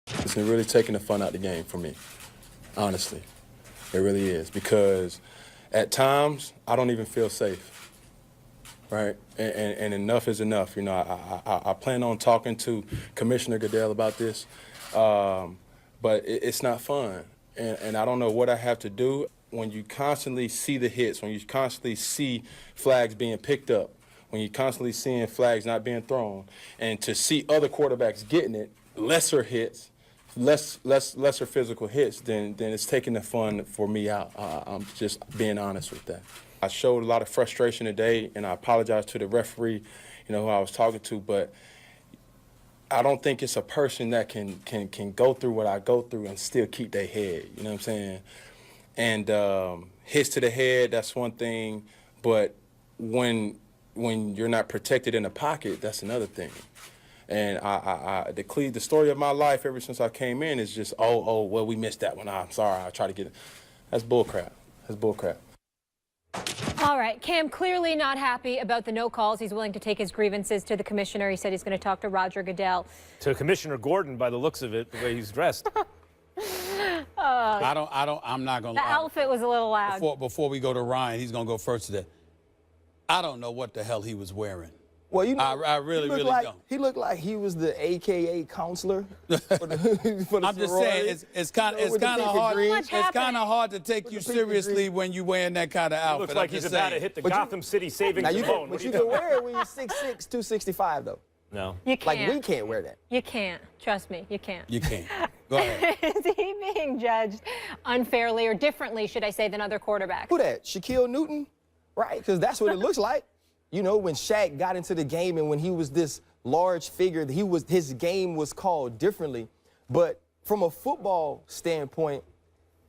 It's really taking the fun out of the game for me, honestly. It really is, because at times I don't even feel safe, right? And enough is enough. You know, I plan on talking to Commissioner Goodell about this, but it's not fun. And I don't know what I have to do. When you constantly see the hits, when you constantly see flags being picked up, when you're constantly seeing flags not being thrown, and to see other quarterbacks getting it, lesser hits, lesser physical hits, then it's taking the fun for me out. I'm just being honest with that. I showed a lot of frustration today, and I apologize to the referee, who I was talking to, but I don't think it's a person that can go through what I go through and still keep their head, you know what I'm saying? And hits to the head, that's one thing, but when you're not protected in the pocket, that's another thing. And the story of my life ever since I came in is just, well, we missed that one. I'm sorry, I'll try to get it. That's bullcrap. That's bullcrap. All right, Cam clearly not happy about the no calls. He's willing to take his grievances to the commissioner. He said he's going to talk to Roger Goodell. To Commissioner Gordon, by the looks of it, the way he's dressed. I'm not going to lie. The outfit was a little loud. Before we go to Ryan, he's going to go first today. I don't know what the hell he was wearing. Well, I really don't. He looked like he was the AKA counselor for the I'm just saying, it's kind of hard. It's kind of hard to take you seriously when you're wearing that kind of outfit. Looks like he's about to hit the Gotham City savings zone. But you can wear it when you're 6'6", 265, though. No. You can't. Like, we can't wear that. You can't. Trust me, you can't. You can't. Go ahead. Is he being judged unfairly or differently, should I say, than other quarterbacks? Who that? Shaquille Newton? Right, because that's what it looks like. You know, when Shaq got into the game and when he was this large figure, his game was called differently. But from a football standpoint,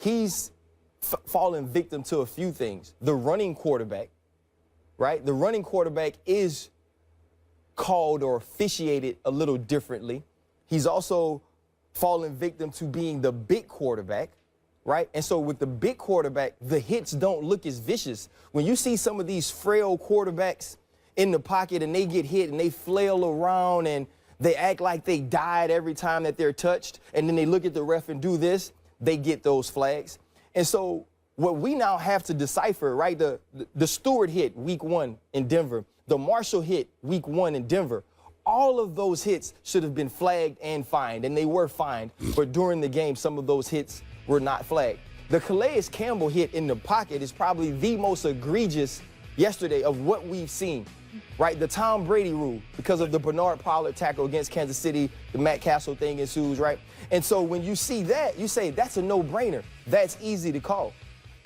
he's fallen victim to a few things. The running quarterback, right? The running quarterback is called or officiated a little differently. He's also fallen victim to being the big quarterback, right? And so with the big quarterback, the hits don't look as vicious. When you see some of these frail quarterbacks in the pocket and they get hit and they flail around and they act like they died every time that they're touched, and then they look at the ref and do this, they get those flags. And so what we now have to decipher, right, the Stewart hit week 1 in Denver, the Marshall hit week 1 in Denver, all of those hits should have been flagged and fined, and they were fined, but during the game, some of those hits were not flagged. The Calais Campbell hit in the pocket is probably the most egregious yesterday of what we've seen, right? The Tom Brady rule, because of the Bernard Pollard tackle against Kansas City, the Matt Castle thing ensues, right? And so when you see that, you say, that's a no-brainer. That's easy to call.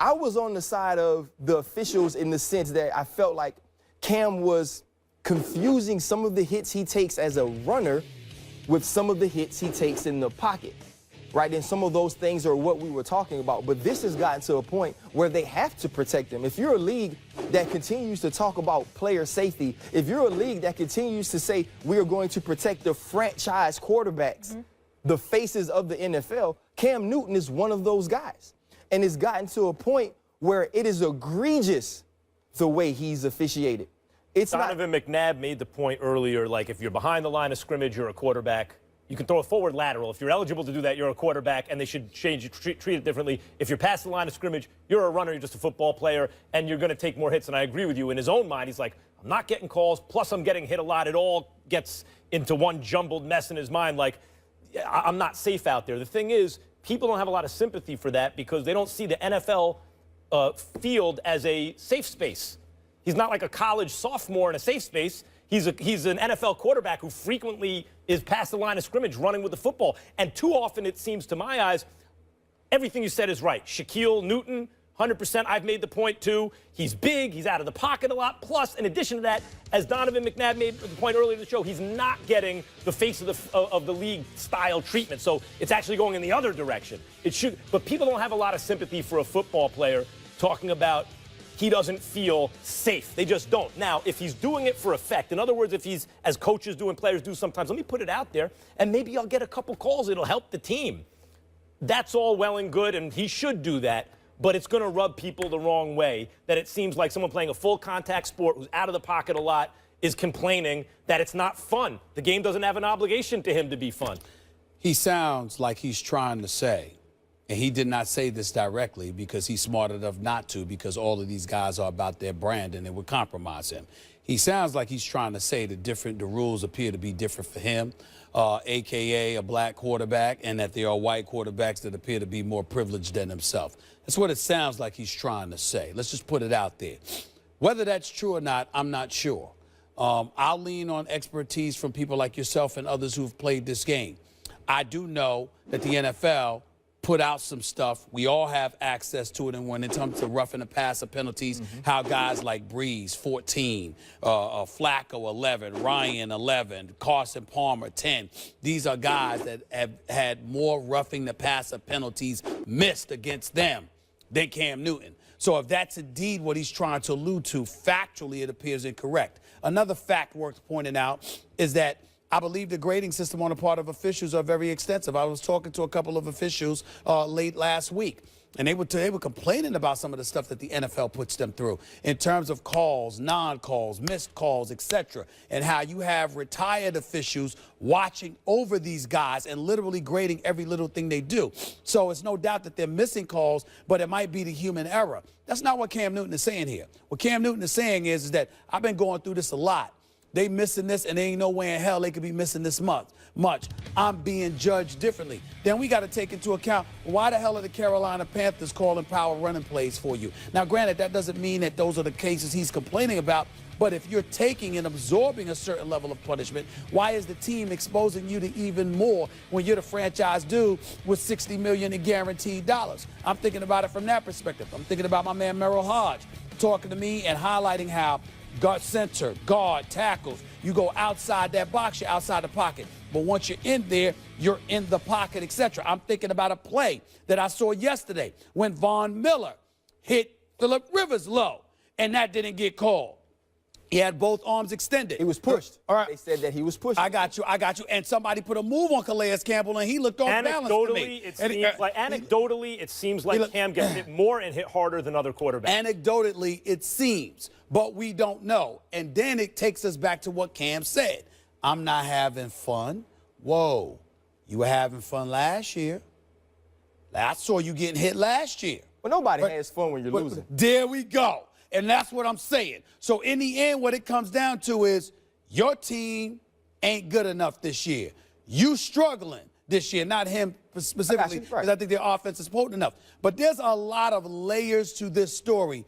I was on the side of the officials in the sense that I felt like Cam was confusing some of the hits he takes as a runner with some of the hits he takes in the pocket. Right, and some of those things are what we were talking about. But this has gotten to a point where they have to protect them. If you're a league that continues to talk about player safety, if you're a league that continues to say we are going to protect the franchise quarterbacks, the faces of the NFL, Cam Newton is one of those guys. And it's gotten to a point where it is egregious the way he's officiated. Donovan McNabb made the point earlier, like if you're behind the line of scrimmage, you're a quarterback. You can throw a forward lateral. If you're eligible to do that, you're a quarterback, and they should treat it differently. If you're past the line of scrimmage, you're a runner, you're just a football player, and you're going to take more hits. And I agree with you. In his own mind, he's like, I'm not getting calls, plus I'm getting hit a lot. It all gets into one jumbled mess in his mind, like, I'm not safe out there. The thing is, people don't have a lot of sympathy for that because they don't see the NFL field as a safe space. He's not like a college sophomore in a safe space. He's an NFL quarterback who frequently is past the line of scrimmage running with the football. And too often, it seems to my eyes, everything you said is right. Shaquille Newton, 100%. I've made the point, too. He's big. He's out of the pocket a lot. Plus, in addition to that, as Donovan McNabb made the point earlier in the show, he's not getting the face of the league-style treatment. So it's actually going in the other direction. But people don't have a lot of sympathy for a football player talking about he doesn't feel safe. They just don't. Now, if he's doing it for effect, in other words, if he's, as coaches do and players do sometimes, let me put it out there, and maybe I'll get a couple calls. It'll help the team. That's all well and good, and he should do that, but it's going to rub people the wrong way, that it seems like someone playing a full-contact sport who's out of the pocket a lot is complaining that it's not fun. The game doesn't have an obligation to him to be fun. He sounds like he's trying to say, and he did not say this directly because he's smart enough not to, because all of these guys are about their brand and it would compromise him. He sounds like he's trying to say that the rules appear to be different for him, a.k.a. a black quarterback, and that there are white quarterbacks that appear to be more privileged than himself. That's what it sounds like he's trying to say. Let's just put it out there. Whether that's true or not, I'm not sure. I'll lean on expertise from people like yourself and others who've played this game. I do know that the NFL put out some stuff. We all have access to it. And when it comes to roughing the passer penalties, how guys like Breeze, 14, Flacco, 11, Ryan, 11, Carson Palmer, 10. These are guys that have had more roughing the passer penalties missed against them than Cam Newton. So if that's indeed what he's trying to allude to, factually it appears incorrect. Another fact worth pointing out is that I believe the grading system on the part of officials are very extensive. I was talking to a couple of officials late last week, and they were complaining about some of the stuff that the NFL puts them through in terms of calls, non-calls, missed calls, etc., and how you have retired officials watching over these guys and literally grading every little thing they do. So it's no doubt that they're missing calls, but it might be the human error. That's not what Cam Newton is saying here. What Cam Newton is saying is that I've been going through this a lot. They missing this, and there ain't no way in hell they could be missing this much. I'm being judged differently. Then we got to take into account, why the hell are the Carolina Panthers calling power running plays for you? Now, granted, that doesn't mean that those are the cases he's complaining about, but if you're taking and absorbing a certain level of punishment, why is the team exposing you to even more when you're the franchise dude with $60 million in guaranteed dollars? I'm thinking about it from that perspective. I'm thinking about my man Merrill Hodge talking to me and highlighting how guard center, guard, tackles. You go outside that box, you're outside the pocket. But once you're in there, you're in the pocket, etc. I'm thinking about a play that I saw yesterday when Von Miller hit Phillip Rivers low, and that didn't get called. He had both arms extended. He was pushed. All right. They said that he was pushed. I got you. And somebody put a move on Calais Campbell, and he looked off balance to me. Anecdotally, it seems like Cam gets hit more and hit harder than other quarterbacks. Anecdotally, it seems, but we don't know. And then it takes us back to what Cam said. I'm not having fun. Whoa, you were having fun last year. I saw you getting hit last year. Well, nobody has fun when you're losing. There we go. And that's what I'm saying. So in the end, what it comes down to is your team ain't good enough this year. You struggling this year, not him specifically, because I think their offense is potent enough. But there's a lot of layers to this story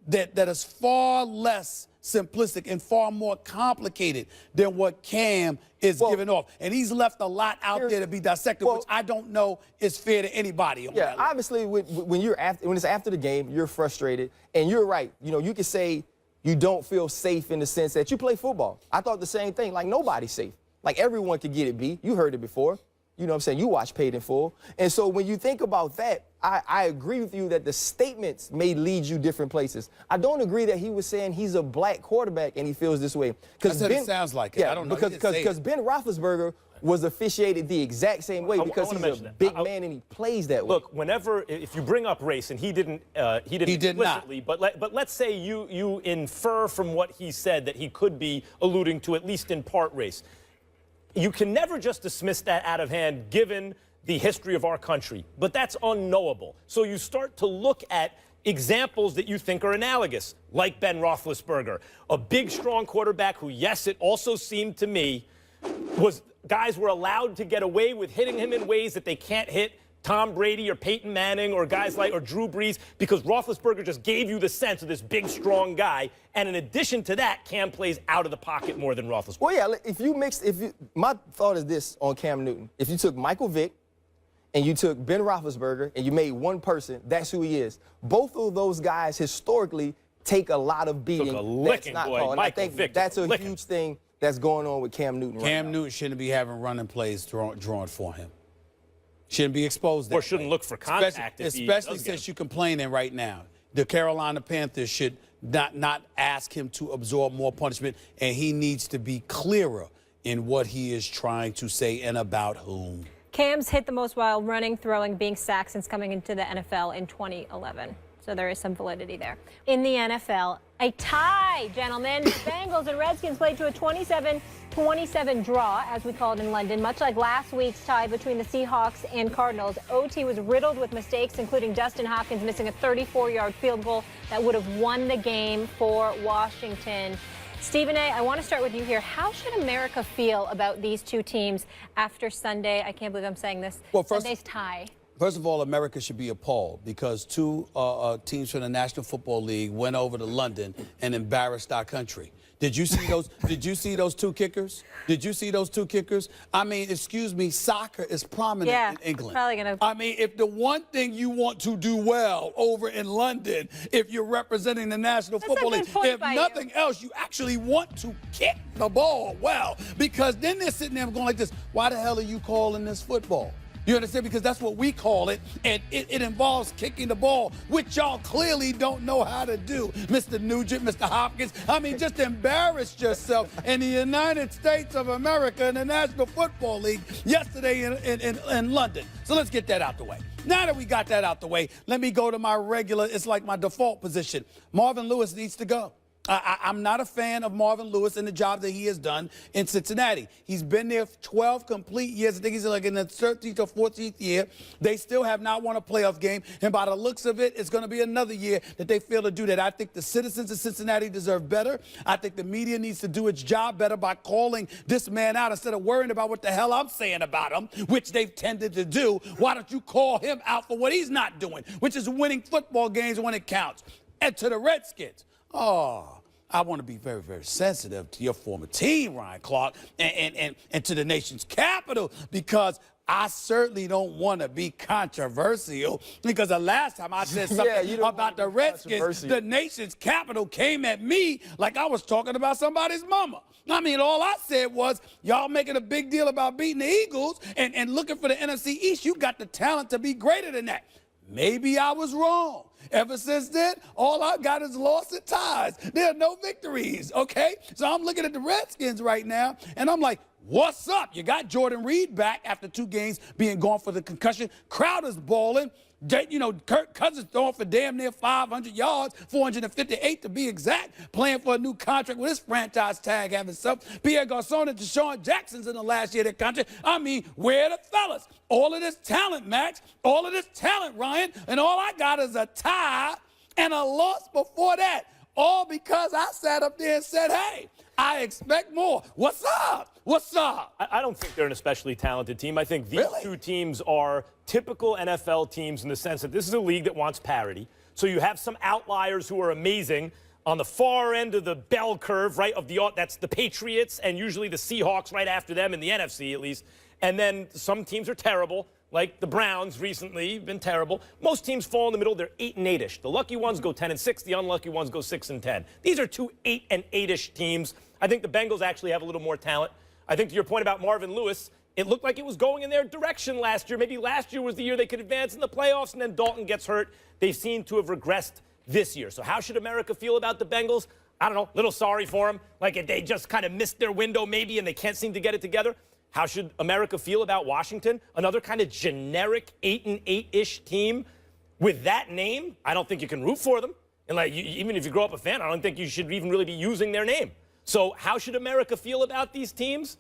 that is far less simplistic and far more complicated than what Cam is giving off. And he's left a lot out there to be dissected, which I don't know is fair to anybody. Yeah, obviously, when it's after the game, you're frustrated. And you're right. You know, you can say you don't feel safe in the sense that you play football. I thought the same thing. Like, nobody's safe. Like, everyone could get it beat. You heard it before. You know what I'm saying? You watch Paid in Full. And so when you think about that, I agree with you that the statements may lead you different places. I don't agree that he was saying he's a black quarterback and he feels this way. That's what it sounds like. Yeah, I don't know. Because Ben Roethlisberger was officiated the exact same way because he's a big man and he plays that way. Look, if you bring up race, and he didn't explicitly, but let's say you infer from what he said that he could be alluding to at least in part race. You can never just dismiss that out of hand given the history of our country, but that's unknowable. So you start to look at examples that you think are analogous, like Ben Roethlisberger, a big, strong quarterback who, yes, it also seemed to me, guys were allowed to get away with hitting him in ways that they can't hit Tom Brady or Peyton Manning or guys like Drew Brees, because Roethlisberger just gave you the sense of this big, strong guy. And in addition to that, Cam plays out of the pocket more than Roethlisberger. Well, yeah, my thought is this on Cam Newton. If you took Michael Vick and you took Ben Roethlisberger and you made one person, that's who he is. Both of those guys historically take a lot of beating. Took a licking, boy. And I think that's a huge thing that's going on with Cam Newton right now. Cam Newton shouldn't be having running plays drawn for him. Shouldn't be exposed that or shouldn't look for contact. Especially since you're complaining right now. The Carolina Panthers should not ask him to absorb more punishment, and he needs to be clearer in what he is trying to say and about whom. Cam's hit the most while running, throwing, being sacked since coming into the NFL in 2011. So there is some validity there. In the NFL, a tie, gentlemen. The Bengals and Redskins played to a 27-27 27 draw, as we call it in London. Much like last week's tie between the Seahawks and Cardinals, OT was riddled with mistakes, including Dustin Hopkins missing a 34-yard field goal that would have won the game for Washington. Stephen A., I want to start with you here. How should America feel about these two teams after Sunday? I can't believe I'm saying this. Well, Sunday's tie. First of all, America should be appalled because two teams from the National Football League went over to London and embarrassed our country. Did you see those? Did you see those two kickers? Did you see those two kickers? I mean, excuse me, soccer is prominent in England. Probably gonna. I mean, if the one thing you want to do well over in London, if you're representing the National Football League, if nothing else, you actually want to kick the ball well, because then they're sitting there going like this: why the hell are you calling this football? You understand? Because that's what we call it, and it involves kicking the ball, which y'all clearly don't know how to do. Mr. Nugent, Mr. Hopkins, I mean, just embarrassed yourself in the United States of America in the National Football League yesterday in London. So let's get that out the way. Now that we got that out the way, let me go to my regular, it's like my default position. Marvin Lewis needs to go. I'm not a fan of Marvin Lewis and the job that he has done in Cincinnati. He's been there for 12 complete years. I think he's like in the 13th or 14th year. They still have not won a playoff game. And by the looks of it, it's going to be another year that they fail to do that. I think the citizens of Cincinnati deserve better. I think the media needs to do its job better by calling this man out instead of worrying about what the hell I'm saying about him, which they've tended to do. Why don't you call him out for what he's not doing, which is winning football games when it counts? And to the Redskins, I want to be very, very sensitive to your former team, Ryan Clark, and to the nation's capital, because I certainly don't want to be controversial, because the last time I said something about the Redskins, the nation's capital came at me like I was talking about somebody's mama. I mean, all I said was, y'all making a big deal about beating the Eagles and looking for the NFC East. You got the talent to be greater than that. Maybe I was wrong. Ever since then, all I got is loss and ties. There are no victories, okay? So I'm looking at the Redskins right now, and I'm like, what's up? You got Jordan Reed back after 2 games being gone for the concussion. Crowder's balling. Kirk Cousins throwing for damn near 500 yards, 458 to be exact, playing for a new contract with his franchise tag having stuff. Pierre Garçon and Deshaun Jackson's in the last year of their contract. I mean, where are the fellas? All of this talent, Max, all of this talent, Ryan, and all I got is a tie and a loss before that, all because I sat up there and said, hey, I expect more. What's up? What's up? I don't think they're an especially talented team. I think these two teams are typical NFL teams in the sense that this is a league that wants parity. So you have some outliers who are amazing on the far end of the bell curve, right? That's the Patriots and usually the Seahawks right after them in the NFC at least. And then some teams are terrible, like the Browns recently been terrible. Most teams fall in the middle. They're 8 and 8-ish. The lucky ones go 10 and 6. The unlucky ones go 6 and 10. These are 2 8 and 8-ish teams. I think the Bengals actually have a little more talent. I think to your point about Marvin Lewis, it looked like it was going in their direction last year. Maybe last year was the year they could advance in the playoffs, and then Dalton gets hurt. They seem to have regressed this year. So how should America feel about the Bengals? I don't know, a little sorry for them. Like if they just kind of missed their window maybe and they can't seem to get it together. How should America feel about Washington? Another kind of generic 8 and 8-ish team with that name. I don't think you can root for them. And even if you grow up a fan, I don't think you should even really be using their name. So how should America feel about these teams?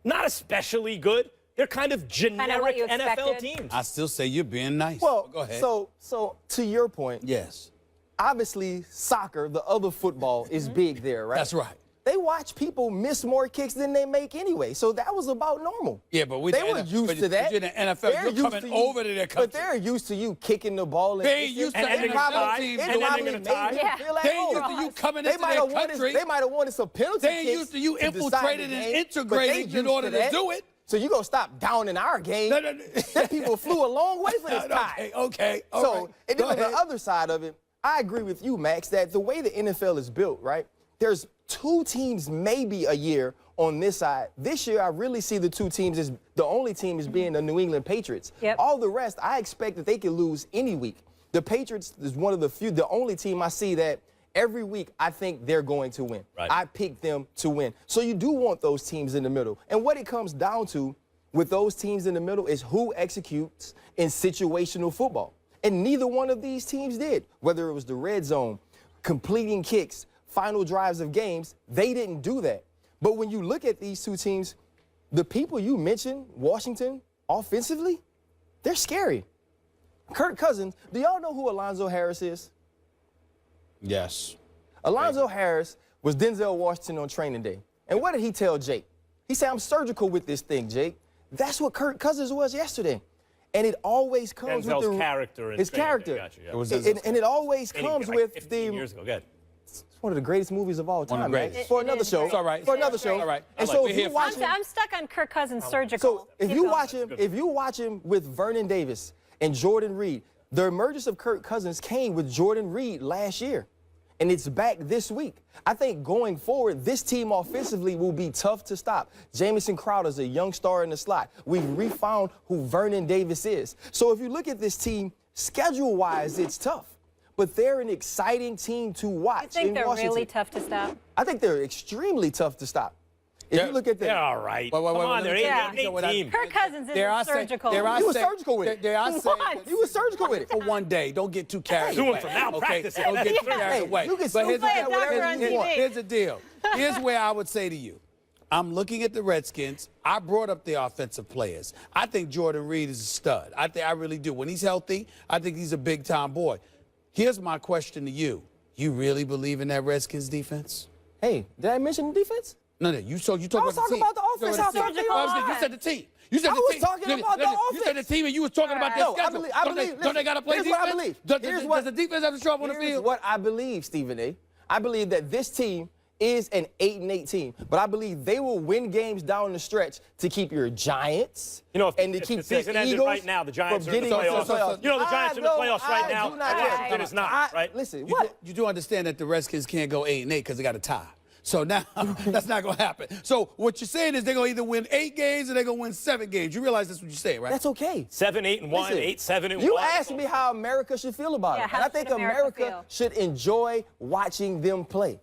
Not especially good. They're kind of generic NFL teams. I still say you're being nice. Well, go ahead. So to your point, yes. Obviously, soccer, the other football, is big there, right? That's right. They watch people miss more kicks than they make anyway, so that was about normal. Yeah, but they were used to that. You're in the NFL, you're coming over to their country. But they're used to you kicking the ball. They're used to ending a tie. They're used to you coming into their country. They might have wanted some penalty kicks. They're used to you infiltrating and integrating in order to do it. So you gonna stop down in our game? No. Them people flew a long way for this tie. Okay. So, and then on the other side of it, I agree with you, Max, that the way the NFL is built, right? There's 2 teams maybe a year on this side. This year, I really see the 2 teams as the only team as being the New England Patriots. Yep. All the rest, I expect that they could lose any week. The Patriots is one of the only team I see that every week I think they're going to win. Right. I pick them to win. So you do want those teams in the middle. And what it comes down to with those teams in the middle is who executes in situational football. And neither one of these teams did. Whether it was the red zone, completing kicks, final drives of games, they didn't do that. But when you look at these two teams, the people you mentioned, Washington, offensively, they're scary. Kirk Cousins, do y'all know who Alonzo Harris is? Yes. Alonzo Harris was Denzel Washington on training day. And what did he tell Jake? He said, I'm surgical with this thing, Jake. That's what Kirk Cousins was yesterday. And it always comes Denzel's with character. his character. Gotcha, yeah. And it always comes like with 15 years ago. Go ahead. It's one of the greatest movies of all time. One of the greatest. Right? For another show. It's all right. For another show. All right. And Like, so we're if here you for watch him, I'm stuck on Kirk Cousins' surgical. so if Keep you going. watch him with Vernon Davis and Jordan Reed, the emergence of Kirk Cousins came with Jordan Reed last year. And it's back this week. I think going forward, this team offensively will be tough to stop. Jamison Crowder's a young star in the slot. We've refound who Vernon Davis is. So if you look at this team, schedule-wise, it's tough. But they're an exciting team to watch. I think in they're Washington. really tough to stop. I think they're extremely tough to stop. If you look at They're them, all right. Wait, Come on, let me they're tell you 8 what I- team. Kirk Cousins Dare I is say- surgical. dare I He was say- surgical with it. Dare I say? What? he was surgical with it. For one day, don't get too carried Doing away. from now, okay? practice it. Don't get too Hey, carried away. you can But still here's play the a doctor on deal. TV. Here's the deal. Here's where I would say to you, I'm looking at the Redskins. I brought up the offensive players. I think Jordan Reed is a stud. I really do. When he's healthy, I think he's a big-time boy. Here's my question to you. You really believe in that Redskins defense? Hey, did I mention the defense? No. You talk I about was the talking team. about the You offense, talking how about the tough they team. are. You said the team. You said I the was team. talking about the You said the offense. team, and you was talking about their No, schedule. I Don't believe. they got to play here's defense? what I believe. Does the defense have to show up on the Here's field? what I believe, Stephen A. I believe that this team is an 8-8 team, but I believe they will win games down the stretch to keep your Giants You know, if, and to if keep the season the ended Eagles right now, the Giants from are in the getting playoffs. into the playoffs. You know, the Giants are in the playoffs right now. I do not Washington is not, right? Listen, You what? do understand that the Redskins can't go 8-8 because they got a tie. So now that's not going to happen. So what you're saying is they're going to either win 8 games or they're going to win 7 games. You realize that's what you're saying, right? That's okay. 7-8-1, Listen, 8-7-1. You asked me how America should feel about Yeah, it. how And I think should America feel? should enjoy watching them play.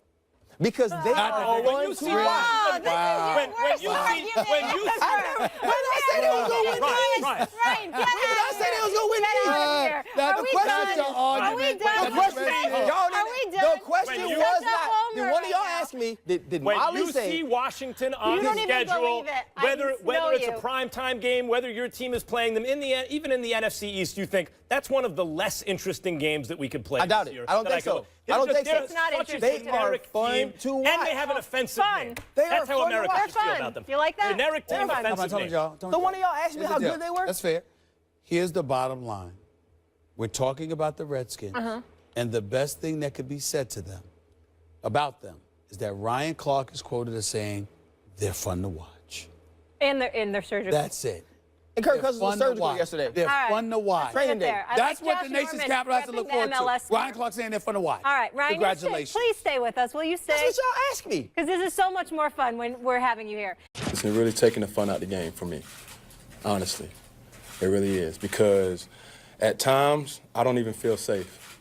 Because they are when fun you to see watch. Washington- when you see, when you see, When I said they was going to win games. Right. Ryan, get When did I say they was going to win Get out games? of here. Now, Are the we question done? to argument- Are we done? The question, y'all Are we didn't, done? the question When you- was Shut the not, homer did one of y'all right now. ask me, did when Molly you say, see Washington on You the don't even schedule, believe it. I whether can smell it's you. a primetime game, whether your team is playing them even in the NFC East, you think that's one of the less interesting games that we could play. I doubt this it. year I don't that think could so. look. I don't think so. They're It's not such a interesting. They are generic fun team, to and watch. they have an offensive Fun. game. They are That's how fun to Americans watch. feel They're about fun. them. You like that? Generic They're team, fun. I'm offensive telling game. y'all. so one of y'all asked me Here's how the deal. good they were? That's fair. Here's the bottom line. We're talking about the Redskins, and the best thing that could be said to them, about them, is that Ryan Clark is quoted as saying, they're fun to watch. And they're surgical. That's it. And Kirk They're Cousins was fun to surgical watch. yesterday. They're All right. fun to watch. Let's leave it Training day. there. I That's like what Josh the nation's Norman capital has to repping look the forward to. MLS Ryan Clark saying they're fun to watch. All right, Ryan, Congratulations. please stay with us. Will you stay? That's what y'all asked me. Because this is so much more fun when we're having you here. It's really taking the fun out of the game for me, honestly. It really is, because at times I don't even feel safe,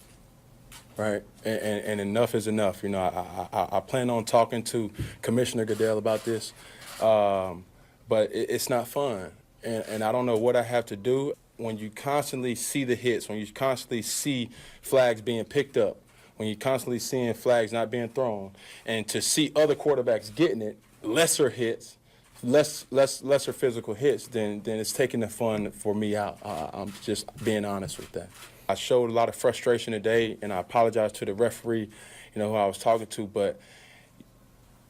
right? And enough is enough. You know, I plan on talking to Commissioner Goodell about this, but it's not fun. And I don't know what I have to do. When you constantly see the hits, when you constantly see flags being picked up, when you're constantly seeing flags not being thrown, and to see other quarterbacks getting it, lesser hits, lesser physical hits, then it's taking the fun for me out. I'm just being honest with that. I showed a lot of frustration today, and I apologize to the referee, who I was talking to, but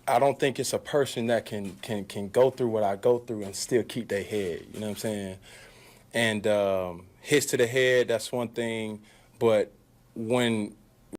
I don't think it's a person that can go through what I go through and still keep their head. You know what I'm saying? And hits to the head, that's one thing, but when